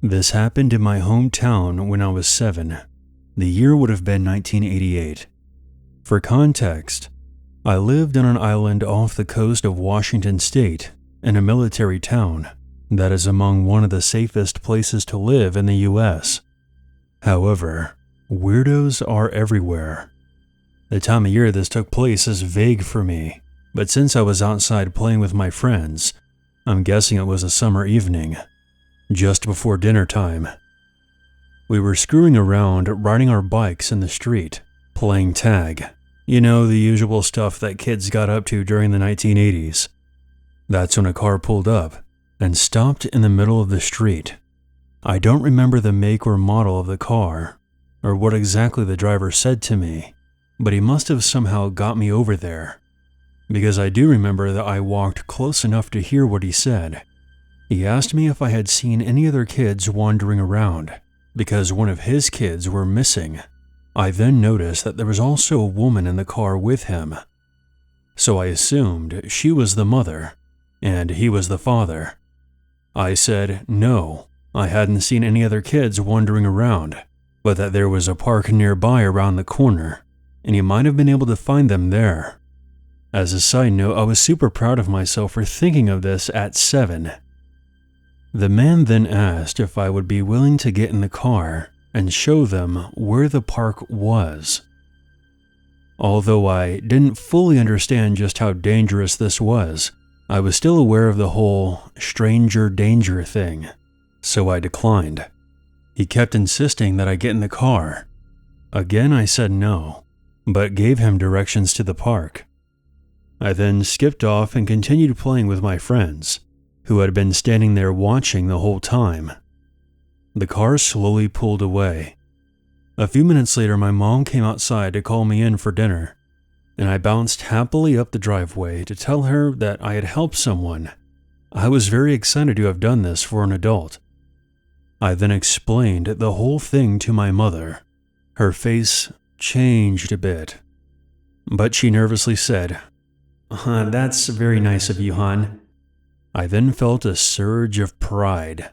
This happened in my hometown when I was 7. The year would have been 1988. For context, I lived on an island off the coast of Washington State in a military town that is among one of the safest places to live in the US. However, weirdos are everywhere. The time of year this took place is vague for me, but since I was outside playing with my friends, I'm guessing it was a summer evening. Just before dinner time. We were screwing around, riding our bikes in the street, playing tag. You know, the usual stuff that kids got up to during the 1980s. That's when a car pulled up and stopped in the middle of the street. I don't remember the make or model of the car, or what exactly the driver said to me, but he must have somehow got me over there, because I do remember that I walked close enough to hear what he said. He asked me if I had seen any other kids wandering around, because one of his kids were missing. I then noticed that there was also a woman in the car with him. So I assumed she was the mother, and he was the father. I said no, I hadn't seen any other kids wandering around, but that there was a park nearby around the corner, and he might have been able to find them there. As a side note, I was super proud of myself for thinking of this at 7. The man then asked if I would be willing to get in the car and show them where the park was. Although I didn't fully understand just how dangerous this was, I was still aware of the whole stranger danger thing, so I declined. He kept insisting that I get in the car. Again, I said no, but gave him directions to the park. I then skipped off and continued playing with my friends, who had been standing there watching the whole time. The car slowly pulled away. A few minutes later, my mom came outside to call me in for dinner, and I bounced happily up the driveway to tell her that I had helped someone. I was very excited to have done this for an adult. I then explained the whole thing to my mother. Her face changed a bit, but she nervously said, "That's very nice of you, hon." I then felt a surge of pride.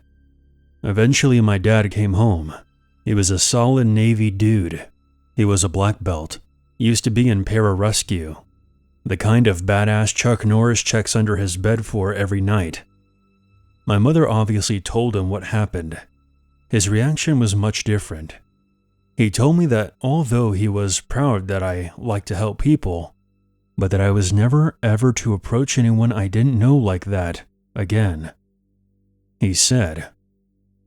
Eventually, my dad came home. He was a solid Navy dude. He was a black belt, used to be in pararescue, the kind of badass Chuck Norris checks under his bed for every night. My mother obviously told him what happened. His reaction was much different. He told me that although he was proud that I liked to help people, but that I was never ever to approach anyone I didn't know like that again. He said,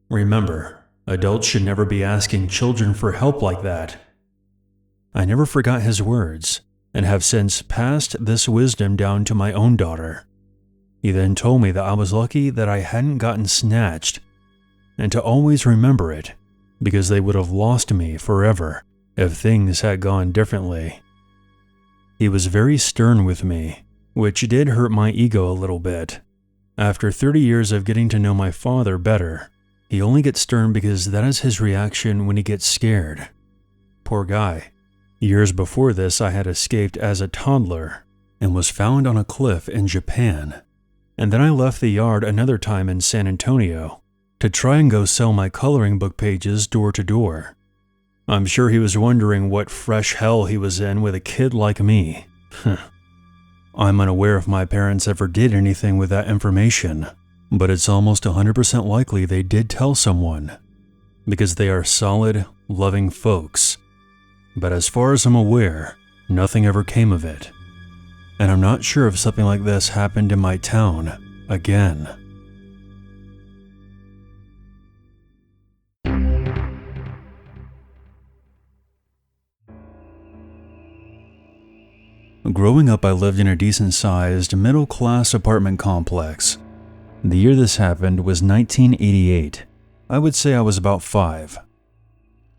"Remember, adults should never be asking children for help like that." I never forgot his words, and have since passed this wisdom down to my own daughter. He then told me that I was lucky that I hadn't gotten snatched, and to always remember it, because they would have lost me forever if things had gone differently. He was very stern with me, which did hurt my ego a little bit. After 30 years of getting to know my father better, he only gets stern because that is his reaction when he gets scared. Poor guy. Years before this, I had escaped as a toddler and was found on a cliff in Japan. And then I left the yard another time in San Antonio to try and go sell my coloring book pages door to door. I'm sure he was wondering what fresh hell he was in with a kid like me. I'm unaware if my parents ever did anything with that information, but it's almost 100% likely they did tell someone, because they are solid, loving folks. But as far as I'm aware, nothing ever came of it. And I'm not sure if something like this happened in my town again. Growing up, I lived in a decent-sized, middle-class apartment complex. The year this happened was 1988. I would say I was about 5.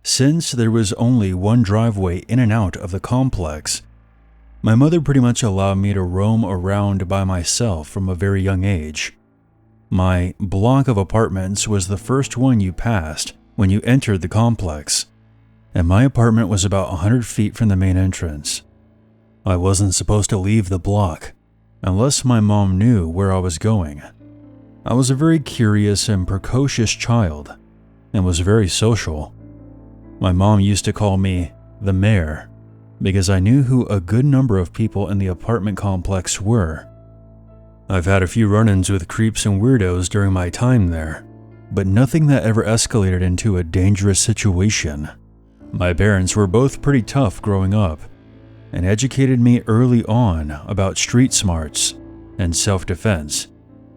Since there was only one driveway in and out of the complex, my mother pretty much allowed me to roam around by myself from a very young age. My block of apartments was the first one you passed when you entered the complex, and my apartment was about 100 feet from the main entrance. I wasn't supposed to leave the block unless my mom knew where I was going. I was a very curious and precocious child and was very social. My mom used to call me the mayor because I knew who a good number of people in the apartment complex were. I've had a few run-ins with creeps and weirdos during my time there, but nothing that ever escalated into a dangerous situation. My parents were both pretty tough growing up and educated me early on about street smarts and self-defense,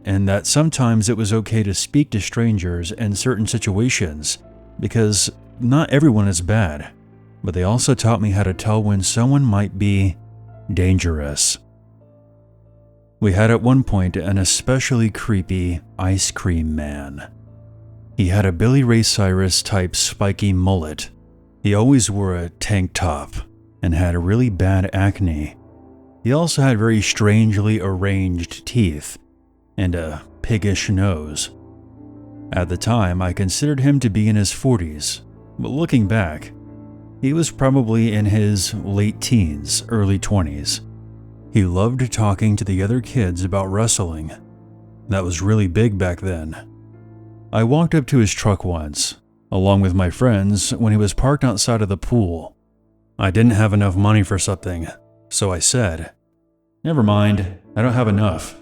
and that sometimes it was okay to speak to strangers in certain situations because not everyone is bad, but they also taught me how to tell when someone might be dangerous. We had at one point an especially creepy ice cream man. He had a Billy Ray Cyrus type spiky mullet. He always wore a tank top and had really bad acne. He also had very strangely arranged teeth and a piggish nose. At the time, I considered him to be in his 40s, but looking back, he was probably in his late teens, early 20s. He loved talking to the other kids about wrestling. That was really big back then. I walked up to his truck once, along with my friends, when he was parked outside of the pool. I didn't have enough money for something, so I said, "Never mind, I don't have enough."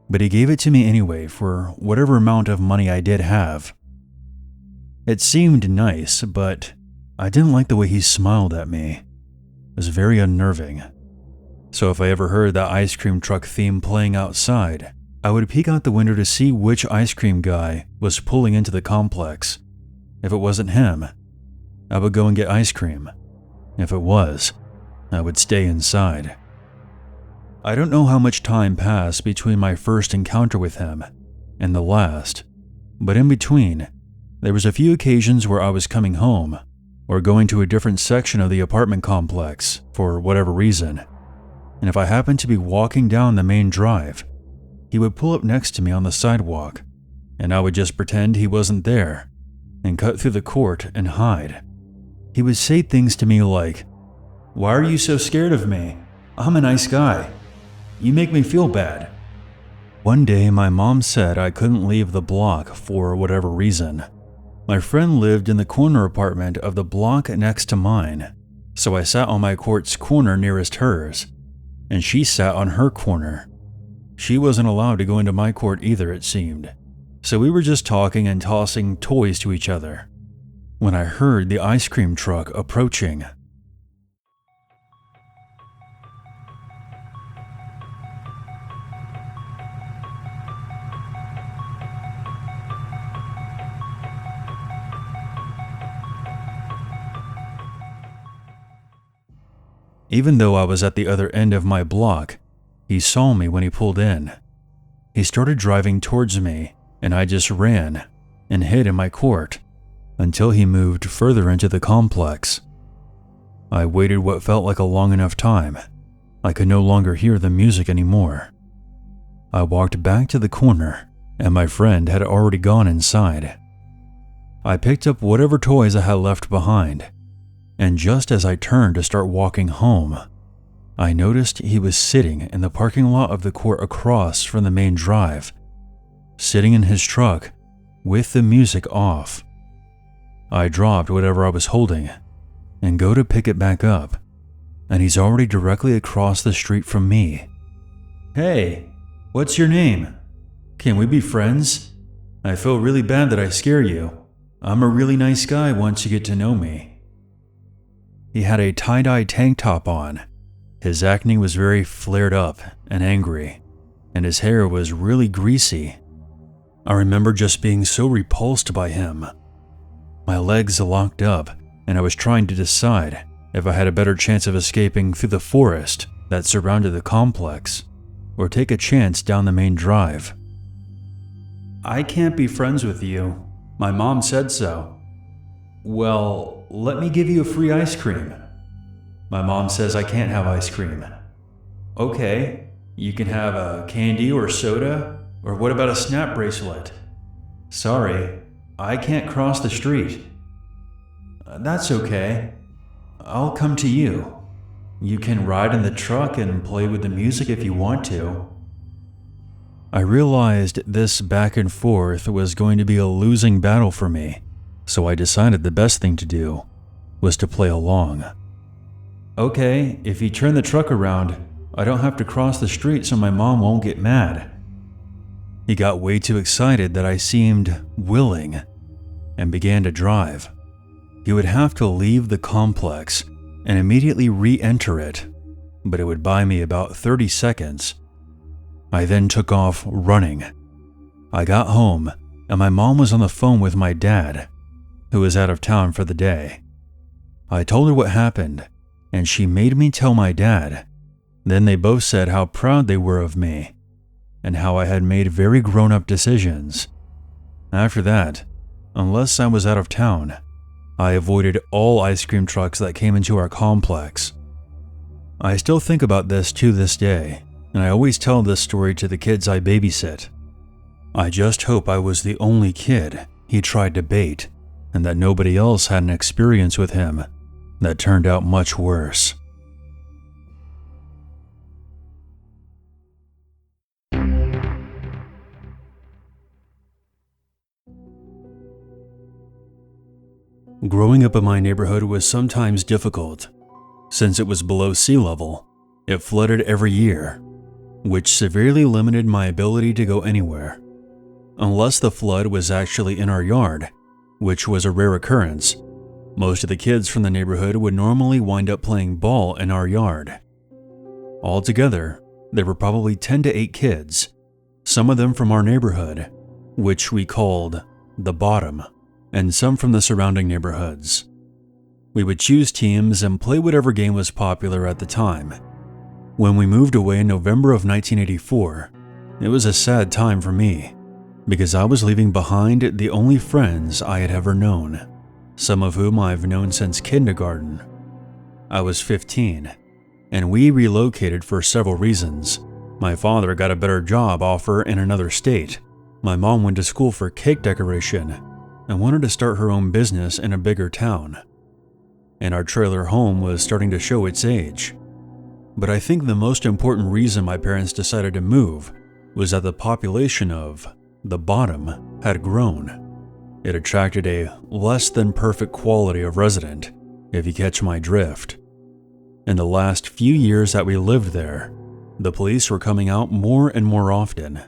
But he gave it to me anyway for whatever amount of money I did have. It seemed nice, but I didn't like the way he smiled at me. It was very unnerving. So if I ever heard that ice cream truck theme playing outside, I would peek out the window to see which ice cream guy was pulling into the complex. If it wasn't him, I would go and get ice cream. If it was, I would stay inside. I don't know how much time passed between my first encounter with him and the last, but in between, there was a few occasions where I was coming home or going to a different section of the apartment complex for whatever reason, and if I happened to be walking down the main drive, he would pull up next to me on the sidewalk, and I would just pretend he wasn't there and cut through the court and hide. He would say things to me like, "Why are you so scared of me? I'm a nice guy. You make me feel bad." One day, my mom said I couldn't leave the block for whatever reason. My friend lived in the corner apartment of the block next to mine, so I sat on my court's corner nearest hers, and she sat on her corner. She wasn't allowed to go into my court either, it seemed, so we were just talking and tossing toys to each other when I heard the ice cream truck approaching. Even though I was at the other end of my block, he saw me when he pulled in. He started driving towards me, and I just ran and hid in my court until he moved further into the complex. I waited what felt like a long enough time. I could no longer hear the music anymore. I walked back to the corner, and my friend had already gone inside. I picked up whatever toys I had left behind, and just as I turned to start walking home, I noticed he was sitting in the parking lot of the court across from the main drive, sitting in his truck with the music off. I dropped whatever I was holding and go to pick it back up, and he's already directly across the street from me. "Hey, what's your name? Can we be friends? I feel really bad that I scare you. I'm a really nice guy once you get to know me." He had a tie-dye tank top on. His acne was very flared up and angry, and his hair was really greasy. I remember just being so repulsed by him. My legs locked up, and I was trying to decide if I had a better chance of escaping through the forest that surrounded the complex or take a chance down the main drive. "I can't be friends with you. My mom said so." "Well, let me give you a free ice cream." "My mom says I can't have ice cream." "Okay, you can have a candy or soda, or what about a snap bracelet?" "Sorry, I can't cross the street." "That's okay. I'll come to you. You can ride in the truck and play with the music if you want to." I realized this back and forth was going to be a losing battle for me, so I decided the best thing to do was to play along. "Okay, if you turn the truck around, I don't have to cross the street so my mom won't get mad." He got way too excited that I seemed willing and began to drive. He would have to leave the complex and immediately re-enter it, but it would buy me about 30 seconds. I then took off running. I got home and my mom was on the phone with my dad, who was out of town for the day. I told her what happened and she made me tell my dad. Then they both said how proud they were of me and how I had made very grown-up decisions. After that, unless I was out of town, I avoided all ice cream trucks that came into our complex. I still think about this to this day, and I always tell this story to the kids I babysit. I just hope I was the only kid he tried to bait, and that nobody else had an experience with him that turned out much worse. Growing up in my neighborhood was sometimes difficult. Since it was below sea level, it flooded every year, which severely limited my ability to go anywhere. Unless the flood was actually in our yard, which was a rare occurrence, most of the kids from the neighborhood would normally wind up playing ball in our yard. Altogether, there were probably 10 to 8 kids, some of them from our neighborhood, which we called the bottom, and some from the surrounding neighborhoods. We would choose teams and play whatever game was popular at the time. When we moved away in November of 1984, it was a sad time for me, because I was leaving behind the only friends I had ever known, some of whom I've known since kindergarten. I was 15, and we relocated for several reasons. My father got a better job offer in another state. My mom went to school for cake decoration and wanted to start her own business in a bigger town. And our trailer home was starting to show its age. But I think the most important reason my parents decided to move was that the population of the bottom had grown. It attracted a less than perfect quality of resident, if you catch my drift. In the last few years that we lived there, the police were coming out more and more often.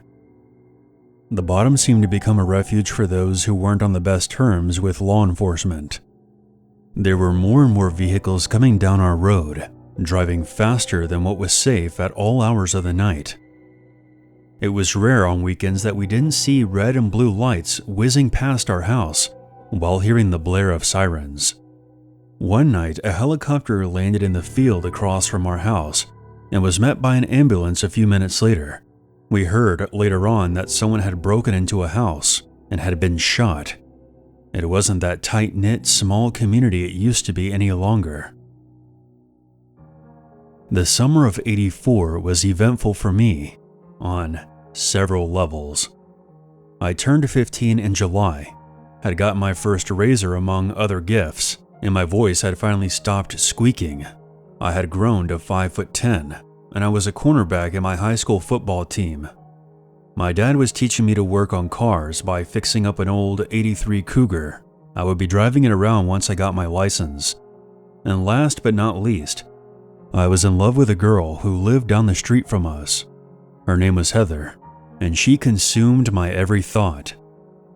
The bottom seemed to become a refuge for those who weren't on the best terms with law enforcement. There were more and more vehicles coming down our road, driving faster than what was safe at all hours of the night. It was rare on weekends that we didn't see red and blue lights whizzing past our house while hearing the blare of sirens. One night, a helicopter landed in the field across from our house and was met by an ambulance a few minutes later. We heard later on that someone had broken into a house and had been shot. It wasn't that tight-knit, small community it used to be any longer. The summer of '84 was eventful for me on several levels. I turned 15 in July, had got my first razor among other gifts, and my voice had finally stopped squeaking. I had grown to 5'10", and I was a cornerback in my high school football team. My dad was teaching me to work on cars by fixing up an old '83 Cougar. I would be driving it around once I got my license. And last but not least, I was in love with a girl who lived down the street from us. Her name was Heather, and she consumed my every thought.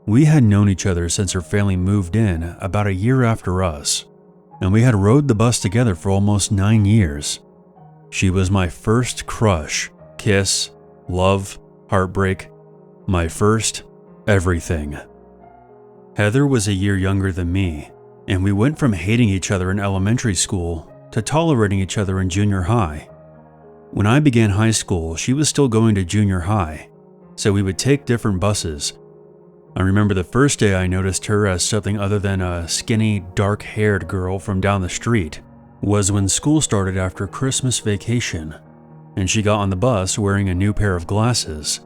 We had known each other since her family moved in about a year after us, and we had rode the bus together for almost 9 years. She was my first crush, kiss, love, heartbreak, my first everything. Heather was a year younger than me, and we went from hating each other in elementary school to tolerating each other in junior high. When I began high school, she was still going to junior high, so we would take different buses. I remember the first day I noticed her as something other than a skinny, dark-haired girl from down the street was when school started after Christmas vacation, and she got on the bus wearing a new pair of glasses.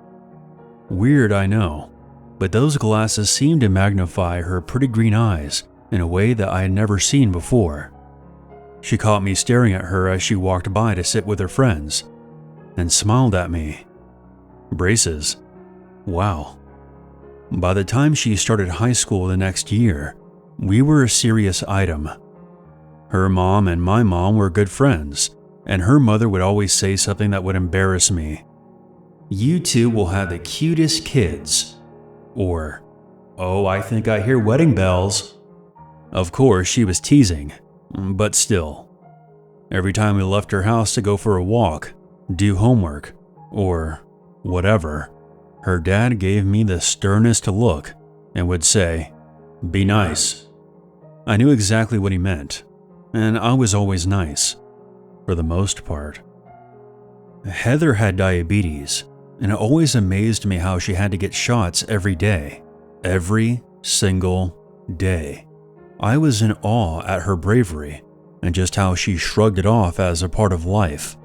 Weird, I know, but those glasses seemed to magnify her pretty green eyes in a way that I had never seen before. She caught me staring at her as she walked by to sit with her friends, and smiled at me. Braces. Wow. By the time she started high school the next year, we were a serious item. Her mom and my mom were good friends, and her mother would always say something that would embarrass me. "You two will have the cutest kids." Or, "Oh, I think I hear wedding bells." Of course, she was teasing, but still. Every time we left her house to go for a walk, do homework, or whatever, her dad gave me the sternest look and would say, "Be nice." I knew exactly what he meant, and I was always nice, for the most part. Heather had diabetes, and it always amazed me how she had to get shots every day. Every single day. I was in awe at her bravery, and just how she shrugged it off as a part of life.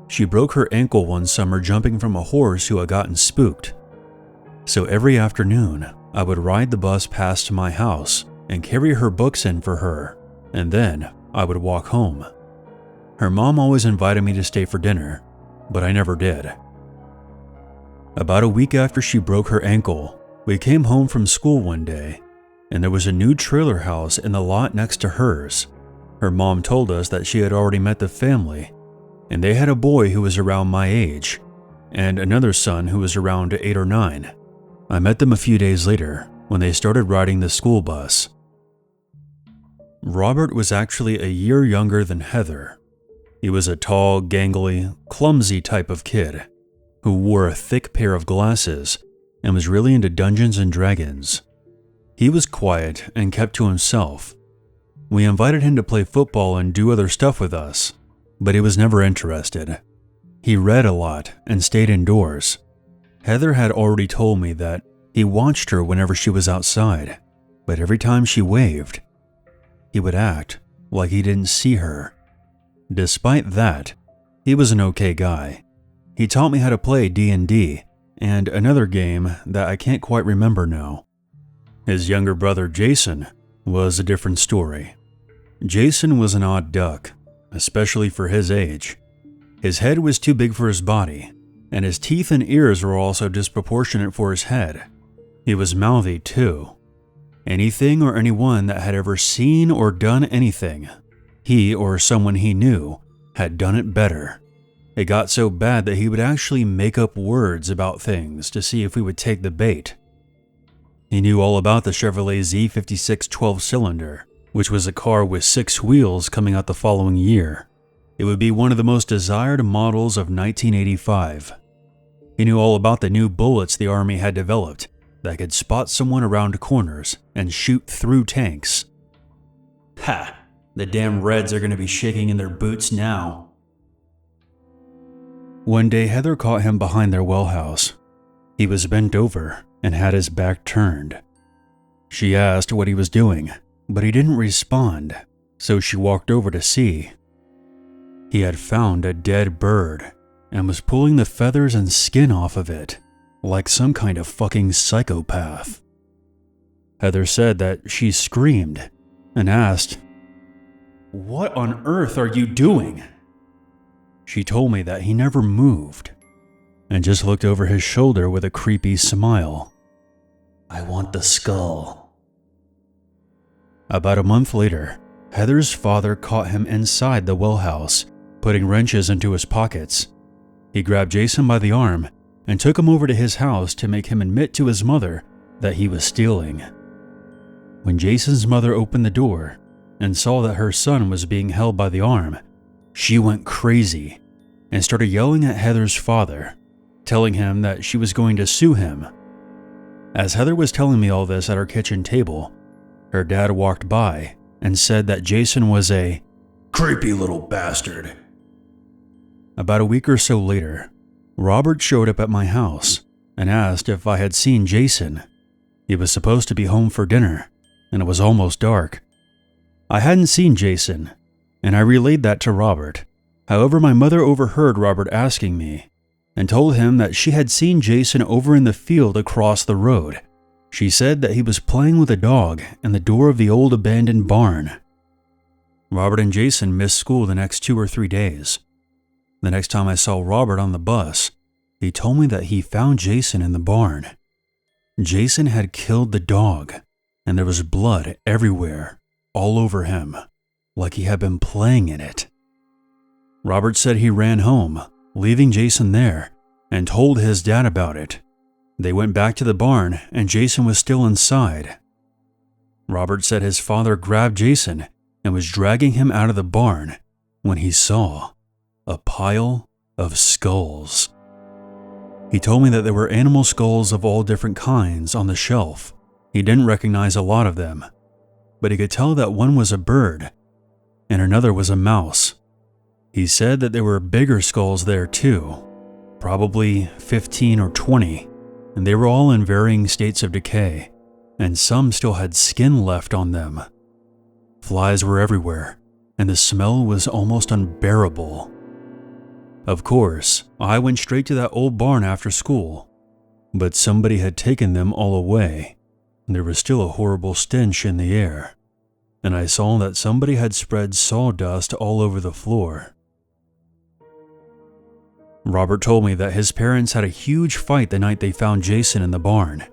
She broke her ankle one summer jumping from a horse who had gotten spooked. So every afternoon, I would ride the bus past my house and carry her books in for her, and then I would walk home. Her mom always invited me to stay for dinner, but I never did. About a week after she broke her ankle, we came home from school one day, and there was a new trailer house in the lot next to hers. Her mom told us that she had already met the family, and they had a boy who was around my age, and another son who was around 8 or 9. I met them a few days later when they started riding the school bus. Robert was actually a year younger than Heather. He was a tall, gangly, clumsy type of kid who wore a thick pair of glasses and was really into Dungeons and Dragons. He was quiet and kept to himself. We invited him to play football and do other stuff with us, but he was never interested. He read a lot and stayed indoors. Heather had already told me that he watched her whenever she was outside, but every time she waved, he would act like he didn't see her. Despite that, he was an okay guy. He taught me how to play D&D and another game that I can't quite remember now. His younger brother Jason was a different story. Jason was an odd duck, especially for his age. His head was too big for his body, and his teeth and ears were also disproportionate for his head. He was mouthy too. Anything or anyone that had ever seen or done anything, he or someone he knew had done it better. It got so bad that he would actually make up words about things to see if we would take the bait. He knew all about the Chevrolet Z56 12-cylinder, which was a car with 6 wheels coming out the following year. It would be one of the most desired models of 1985. He knew all about the new bullets the Army had developed that could spot someone around corners and shoot through tanks. Ha! The damn Reds are going to be shaking in their boots now. One day Heather caught him behind their well house. He was bent over and had his back turned. She asked what he was doing, but he didn't respond, so she walked over to see. He had found a dead bird and was pulling the feathers and skin off of it, like some kind of fucking psychopath. Heather said that she screamed and asked, "What on earth are you doing?" She told me that he never moved and just looked over his shoulder with a creepy smile. "I want the skull." About a month later, Heather's father caught him inside the well house, putting wrenches into his pockets. He grabbed Jason by the arm and took him over to his house to make him admit to his mother that he was stealing. When Jason's mother opened the door and saw that her son was being held by the arm, she went crazy and started yelling at Heather's father, telling him that she was going to sue him. As Heather was telling me all this at our kitchen table, her dad walked by and said that Jason was a creepy little bastard. About a week or so later, Robert showed up at my house and asked if I had seen Jason. He was supposed to be home for dinner, and it was almost dark. I hadn't seen Jason, and I relayed that to Robert. However, my mother overheard Robert asking me and told him that she had seen Jason over in the field across the road. She said that he was playing with a dog in the door of the old abandoned barn. Robert and Jason missed school the next 2 or 3 days. The next time I saw Robert on the bus, he told me that he found Jason in the barn. Jason had killed the dog, and there was blood everywhere, all over him, like he had been playing in it. Robert said he ran home, leaving Jason there, and told his dad about it. They went back to the barn, and Jason was still inside. Robert said his father grabbed Jason and was dragging him out of the barn when he saw a pile of skulls. He told me that there were animal skulls of all different kinds on the shelf. He didn't recognize a lot of them, but he could tell that one was a bird and another was a mouse. He said that there were bigger skulls there too, probably 15 or 20, and they were all in varying states of decay, and some still had skin left on them. Flies were everywhere, and the smell was almost unbearable. Of course, I went straight to that old barn after school, but somebody had taken them all away. There was still a horrible stench in the air, and I saw that somebody had spread sawdust all over the floor. Robert told me that his parents had a huge fight the night they found Jason in the barn.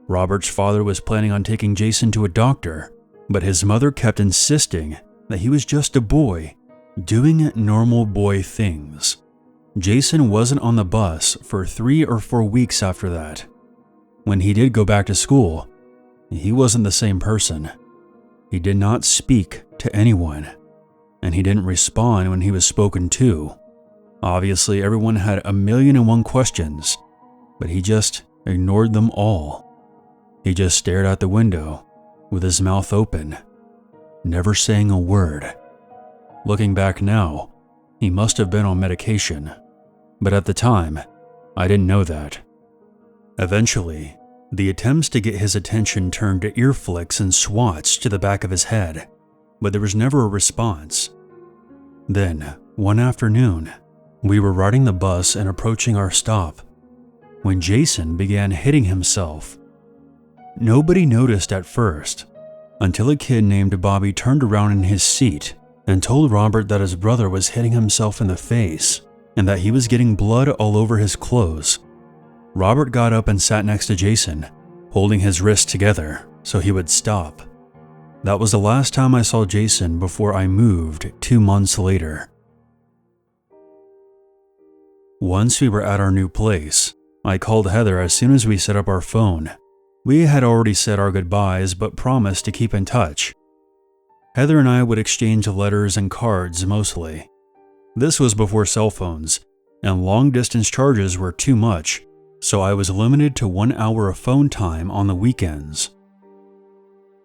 Robert's father was planning on taking Jason to a doctor, but his mother kept insisting that he was just a boy, doing normal boy things. Jason wasn't on the bus for 3 or 4 weeks after that. When he did go back to school, he wasn't the same person. He did not speak to anyone, and he didn't respond when he was spoken to. Obviously, everyone had 1,000,001 questions, but he just ignored them all. He just stared out the window with his mouth open, never saying a word. Looking back now, he must have been on medication, but at the time, I didn't know that. Eventually, the attempts to get his attention turned to ear flicks and swats to the back of his head, but there was never a response. Then, one afternoon, we were riding the bus and approaching our stop when Jason began hitting himself. Nobody noticed at first, until a kid named Bobby turned around in his seat and told Robert that his brother was hitting himself in the face and that he was getting blood all over his clothes. Robert got up and sat next to Jason, holding his wrists together so he would stop. That was the last time I saw Jason before I moved 2 months later. Once we were at our new place, I called Heather as soon as we set up our phone. We had already said our goodbyes but promised to keep in touch. Heather and I would exchange letters and cards mostly. This was before cell phones, and long-distance charges were too much, so I was limited to 1 hour of phone time on the weekends.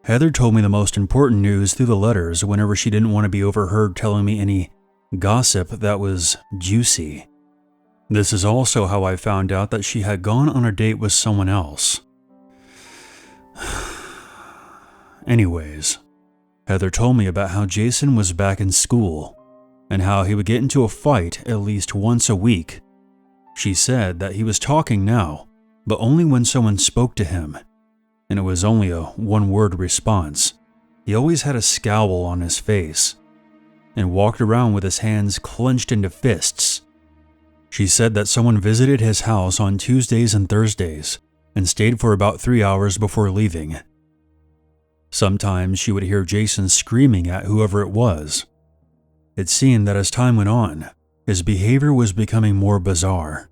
Heather told me the most important news through the letters whenever she didn't want to be overheard telling me any gossip that was juicy. This is also how I found out that she had gone on a date with someone else. Anyways, Heather told me about how Jason was back in school and how he would get into a fight at least once a week. She said that he was talking now, but only when someone spoke to him, and it was only a one-word response. He always had a scowl on his face and walked around with his hands clenched into fists. She said that someone visited his house on Tuesdays and Thursdays and stayed for about 3 hours before leaving. Sometimes she would hear Jason screaming at whoever it was. It seemed that as time went on, his behavior was becoming more bizarre.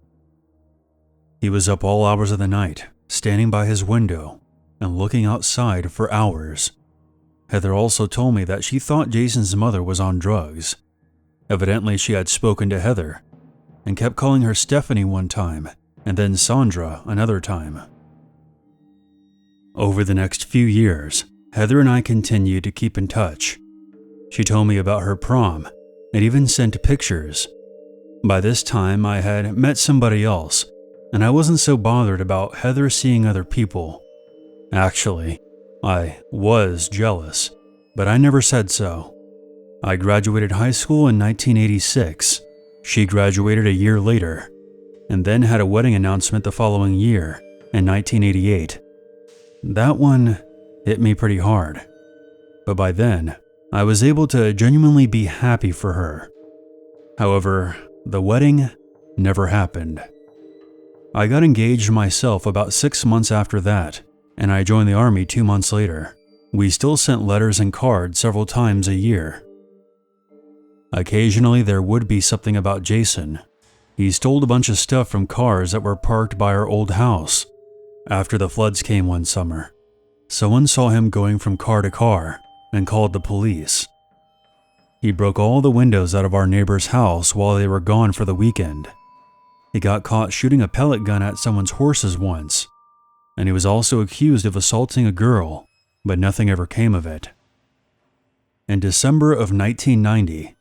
He was up all hours of the night, standing by his window and looking outside for hours. Heather also told me that she thought Jason's mother was on drugs. Evidently, she had spoken to Heather and kept calling her Stephanie one time and then Sandra another time. Over the next few years, Heather and I continued to keep in touch. She told me about her prom and even sent pictures. By this time, I had met somebody else, and I wasn't so bothered about Heather seeing other people. Actually, I was jealous, but I never said so. I graduated high school in 1986. She graduated a year later, and then had a wedding announcement the following year, in 1988. That one hit me pretty hard, but by then, I was able to genuinely be happy for her. However, the wedding never happened. I got engaged myself about 6 months after that, and I joined the army 2 months later. We still sent letters and cards several times a year. Occasionally, there would be something about Jason. He stole a bunch of stuff from cars that were parked by our old house. After the floods came one summer, someone saw him going from car to car and called the police. He broke all the windows out of our neighbor's house while they were gone for the weekend. He got caught shooting a pellet gun at someone's horses once, and he was also accused of assaulting a girl, but nothing ever came of it. In December of 1990,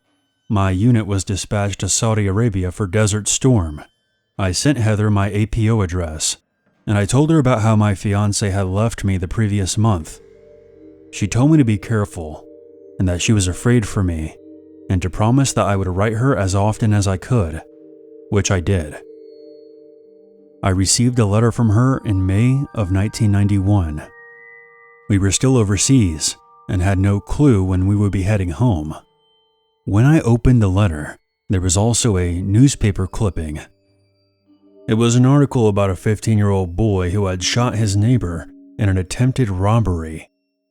my unit was dispatched to Saudi Arabia for Desert Storm. I sent Heather my APO address, and I told her about how my fiancé had left me the previous month. She told me to be careful, and that she was afraid for me, and to promise that I would write her as often as I could, which I did. I received a letter from her in May of 1991. We were still overseas, and had no clue when we would be heading home. When I opened the letter, there was also a newspaper clipping. It was an article about a 15-year-old boy who had shot his neighbor in an attempted robbery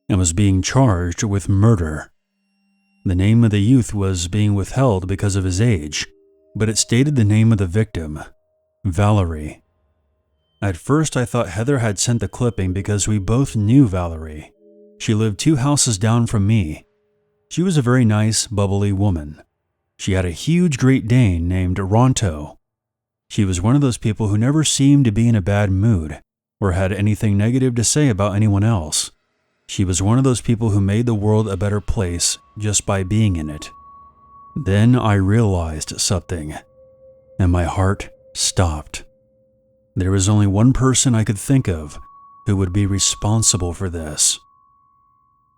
and was being charged with murder. The name of the youth was being withheld because of his age, but it stated the name of the victim, Valerie. At first, I thought Heather had sent the clipping because we both knew Valerie. She lived 2 houses down from me. She was a very nice, bubbly woman. She had a huge Great Dane named Ronto. She was one of those people who never seemed to be in a bad mood or had anything negative to say about anyone else. She was one of those people who made the world a better place just by being in it. Then I realized something, and my heart stopped. There was only one person I could think of who would be responsible for this.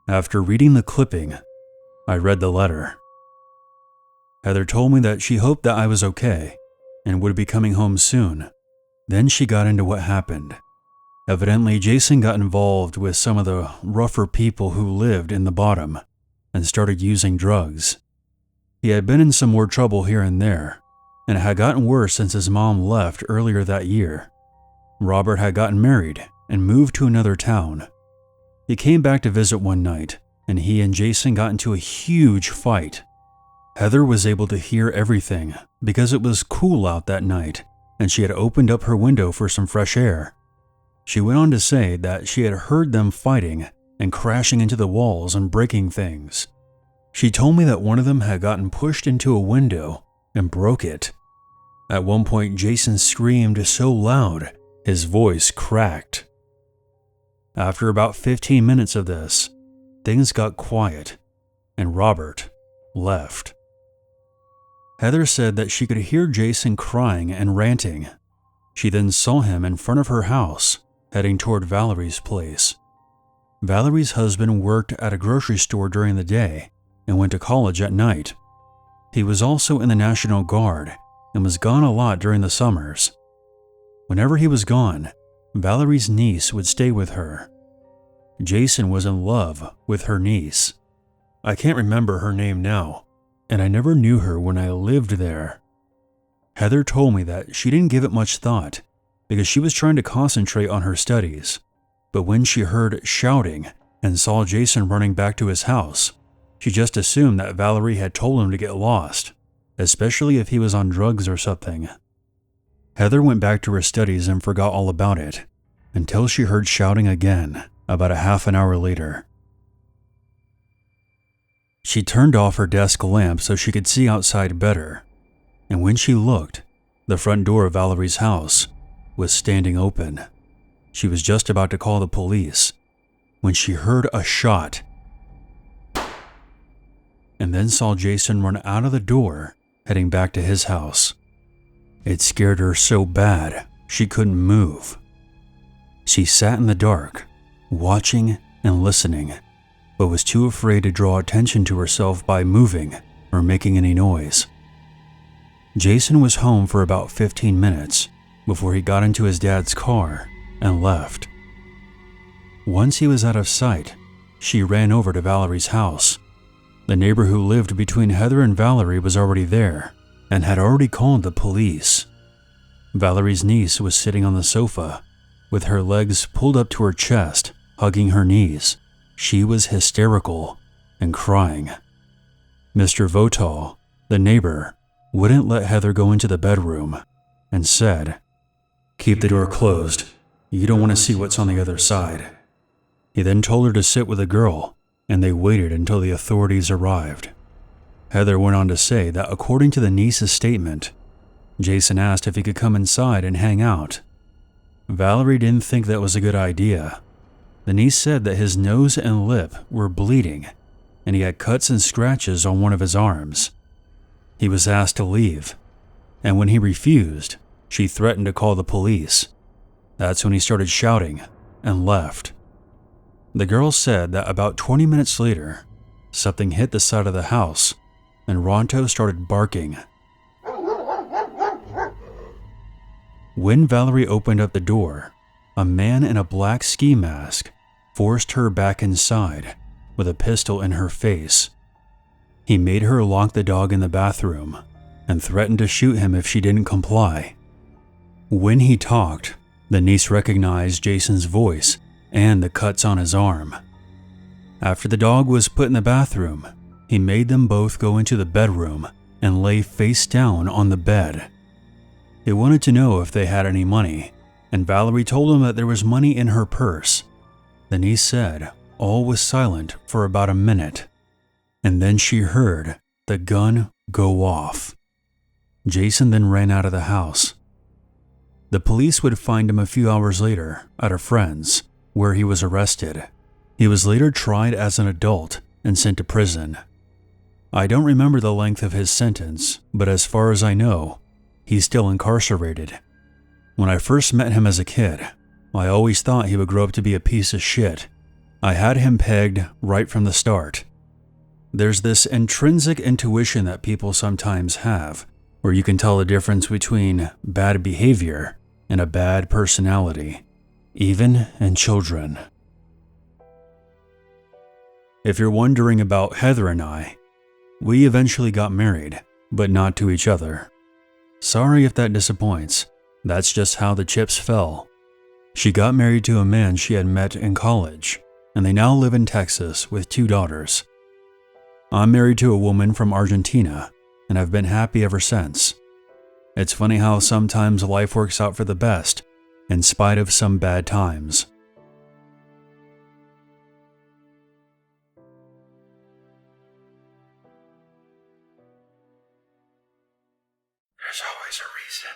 After reading the clipping, I read the letter. Heather told me that she hoped that I was okay and would be coming home soon. Then she got into what happened. Evidently, Jason got involved with some of the rougher people who lived in the bottom and started using drugs. He had been in some more trouble here and there, and it had gotten worse since his mom left earlier that year. Robert had gotten married and moved to another town. He came back to visit one night, and he and Jason got into a huge fight. Heather was able to hear everything because it was cool out that night, and she had opened up her window for some fresh air. She went on to say that she had heard them fighting and crashing into the walls and breaking things. She told me that one of them had gotten pushed into a window and broke it. At one point, Jason screamed so loud, his voice cracked. After about 15 minutes of this, things got quiet, and Robert left. Heather said that she could hear Jason crying and ranting. She then saw him in front of her house, heading toward Valerie's place. Valerie's husband worked at a grocery store during the day and went to college at night. He was also in the National Guard and was gone a lot during the summers. Whenever he was gone, Valerie's niece would stay with her. Jason was in love with her niece. I can't remember her name now, and I never knew her when I lived there. Heather told me that she didn't give it much thought because she was trying to concentrate on her studies, but when she heard shouting and saw Jason running back to his house, she just assumed that Valerie had told him to get lost, especially if he was on drugs or something. Heather went back to her studies and forgot all about it until she heard shouting again about a half an hour later. She turned off her desk lamp so she could see outside better, and when she looked, the front door of Valerie's house was standing open. She was just about to call the police when she heard a shot and then saw Jason run out of the door heading back to his house. It scared her so bad she couldn't move. She sat in the dark, watching and listening, but was too afraid to draw attention to herself by moving or making any noise. Jason was home for about 15 minutes before he got into his dad's car and left. Once he was out of sight, she ran over to Valerie's house. The neighbor who lived between Heather and Valerie was already there and had already called the police. Valerie's niece was sitting on the sofa, with her legs pulled up to her chest, hugging her knees. She was hysterical and crying. Mr. Votal, the neighbor, wouldn't let Heather go into the bedroom and said, "Keep the door closed. You don't want to see what's on the other side." He then told her to sit with a girl, and they waited until the authorities arrived. Heather went on to say that according to the niece's statement, Jason asked if he could come inside and hang out. Valerie didn't think that was a good idea. The niece said that his nose and lip were bleeding, and he had cuts and scratches on one of his arms. He was asked to leave, and when he refused, she threatened to call the police. That's when he started shouting and left. The girl said that about 20 minutes later, something hit the side of the house, and Ronto started barking. When Valerie opened up the door, a man in a black ski mask forced her back inside with a pistol in her face. He made her lock the dog in the bathroom and threatened to shoot him if she didn't comply. When he talked, the niece recognized Jason's voice and the cuts on his arm. After the dog was put in the bathroom, he made them both go into the bedroom and lay face down on the bed. He wanted to know if they had any money, and Valerie told him that there was money in her purse. The niece said all was silent for about a minute, and then she heard the gun go off. Jason then ran out of the house. The police would find him a few hours later at a friend's, where he was arrested. He was later tried as an adult and sent to prison. I don't remember the length of his sentence, but as far as I know, he's still incarcerated. When I first met him as a kid, I always thought he would grow up to be a piece of shit. I had him pegged right from the start. There's this intrinsic intuition that people sometimes have, where you can tell the difference between bad behavior and a bad personality, even in children. If you're wondering about Heather and I, we eventually got married, but not to each other. Sorry if that disappoints. That's just how the chips fell. She got married to a man she had met in college, and they now live in Texas with 2 daughters. I'm married to a woman from Argentina, and I've been happy ever since. It's funny how sometimes life works out for the best, in spite of some bad times. There's always a reason.